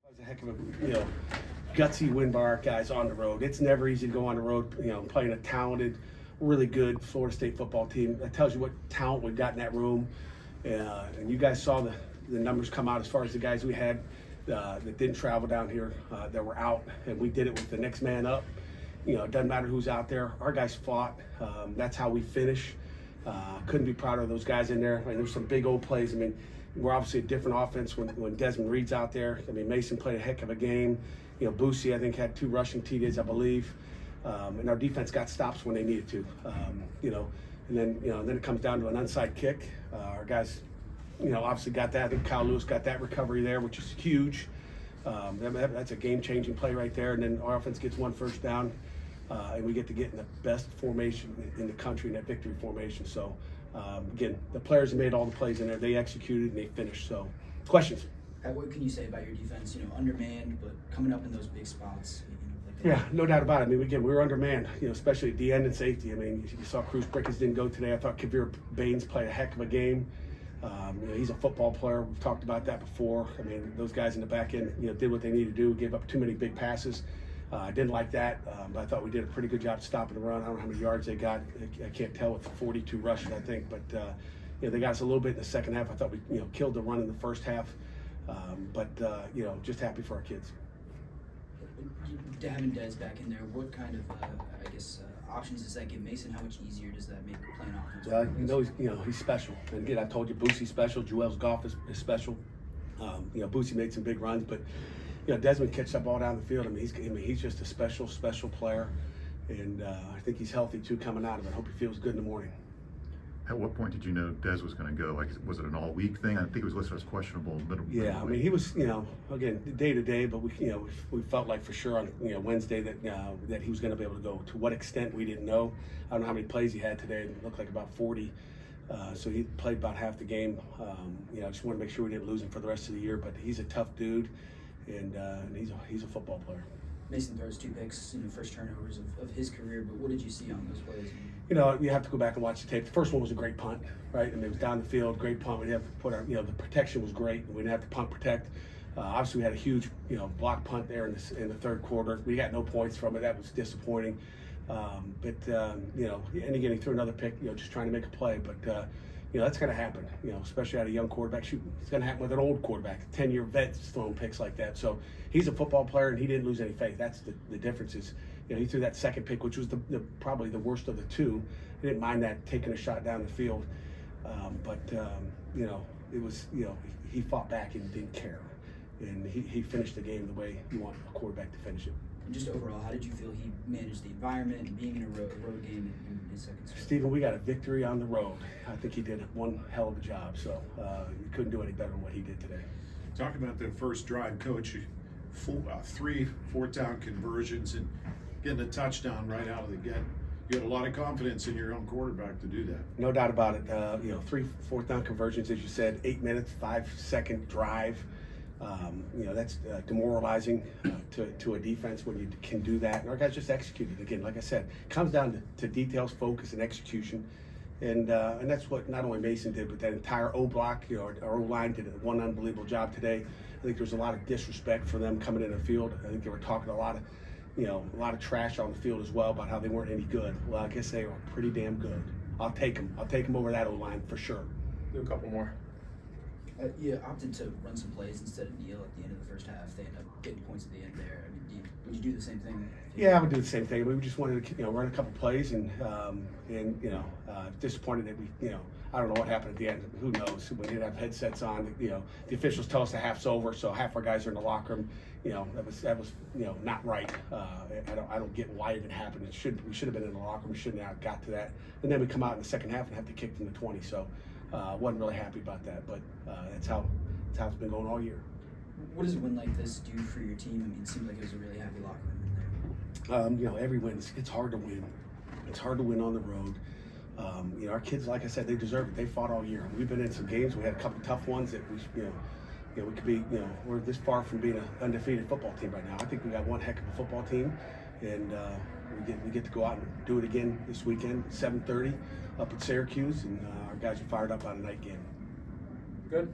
It's a heck of a, gutsy win by our guys on the road. It's never easy to go on the road, playing a talented, really good Florida State football team. That tells you what talent we've got in that room. And you guys saw the numbers come out as far as the guys we had that didn't travel down here, that were out, and we did it with the next man up. It doesn't matter who's out there. Our guys fought. That's how we finish. Couldn't be prouder of those guys in there. There's some big old plays. We're obviously a different offense when Desmond Reed's out there. Mason played a heck of a game. Gutsy, I think, had 2 rushing TDs, I believe. And our defense got stops when they needed to. And then it comes down to an onside kick. Our guys, obviously got that. I think Kyle Lewis got that recovery there, which is huge. That's a game-changing play right there. And then our offense gets 1 first down, and we get to get in the best formation in the country, in that victory formation. So, again, the players made all the plays in there. They executed and they finished. So, questions? What can you say about your defense? Undermanned, but coming up in those big spots. Yeah, no doubt about it. We were undermanned, especially at the end and safety. You saw Cruz Brickens didn't go today. I thought Kavir Baines played a heck of a game. He's a football player. We've talked about that before. Those guys in the back end, did what they needed to do. Gave up too many big passes. I didn't like that, but I thought we did a pretty good job stopping the run. I don't know how many yards they got. I can't tell with 42 rushes, I think. But they got us a little bit in the second half. I thought we killed the run in the first half. But just happy for our kids. Having Dez back in there, what kind of options does that give Mason? How much easier does that make playing offense? He's special. And again, I told you, Boosie's special. Joel's Goff is special. Boosie made some big runs, but Desmond catches up all down the field. He's just a special player, and I think he's healthy too coming out of it. I hope he feels good in the morning. At what point did you know Dez was going to go? Was it an all-week thing? I think it was listed as questionable. Yeah, he was, again, day to day, but we felt like for sure on Wednesday that he was going to be able to go. To what extent, we didn't know. I don't know how many plays he had today. It looked like about 40. So he played about half the game. I just want to make sure we didn't lose him for the rest of the year. But he's a tough dude, and he's a football player. Mason throws 2 picks, first turnovers of his career, but what did you see on those plays? You have to go back and watch the tape. The first one was a great punt, right? It was down the field, great punt. We didn't have to put the protection was great. We didn't have to punt protect. Obviously, we had a huge, block punt there in the third quarter. We got no points from it. That was disappointing. And again, he threw another pick, just trying to make a play. But, that's going to happen, especially out of a young quarterback. Shoot, it's going to happen with an old quarterback, 10-year vet throwing picks like that. So he's a football player, and he didn't lose any faith. That's the difference is, he threw that second pick, which was probably the worst of the 2. He didn't mind that, taking a shot down the field. It was, he fought back and didn't care. And he finished the game the way you want a quarterback to finish it. And just overall, how did you feel he managed the environment and being in a road game in his second season? Stephen, we got a victory on the road. I think he did one hell of a job. So you couldn't do any better than what he did today. Talking about the first drive, Coach, 3 fourth-down conversions and getting a touchdown right out of the get. You had a lot of confidence in your own quarterback to do that. No doubt about it. 3 fourth-down conversions, as you said, 8 minutes, 5-second drive. That's demoralizing to a defense when you can do that. And our guys just executed. Again, like I said, it comes down to details, focus, and execution. And that's what not only Mason did, but that entire O-block, our O-line did one unbelievable job today. I think there's a lot of disrespect for them coming in the field. I think they were talking a lot of trash on the field as well about how they weren't any good. Well, I guess they were pretty damn good. I'll take them over that O-line for sure. Do a couple more. You opted to run some plays instead of kneel at the end of the first half. They ended up getting points at the end there. Would you do the same thing? Yeah, I would do the same thing. We just wanted to, run a couple plays and disappointed that we, I don't know what happened at the end. Who knows? We didn't have headsets on. The officials tell us the half's over, so half our guys are in the locker room. That was not right. I don't get why it even happened. We should have been in the locker room. We shouldn't have got to that. And then we come out in the second half and have to kick from the 20. So wasn't really happy about that. But that's how it's been going all year. What does a win like this do for your team? It seemed like it was a really happy locker room in there. Every win, it's hard to win. It's hard to win on the road. Our kids, like I said, they deserve it. They fought all year. We've been in some games. We had a couple tough ones that we could be. We're this far from being an undefeated football team right now. I think we got one heck of a football team, and we get to go out and do it again this weekend, 7:30, up at Syracuse, and our guys are fired up on a night game. Good.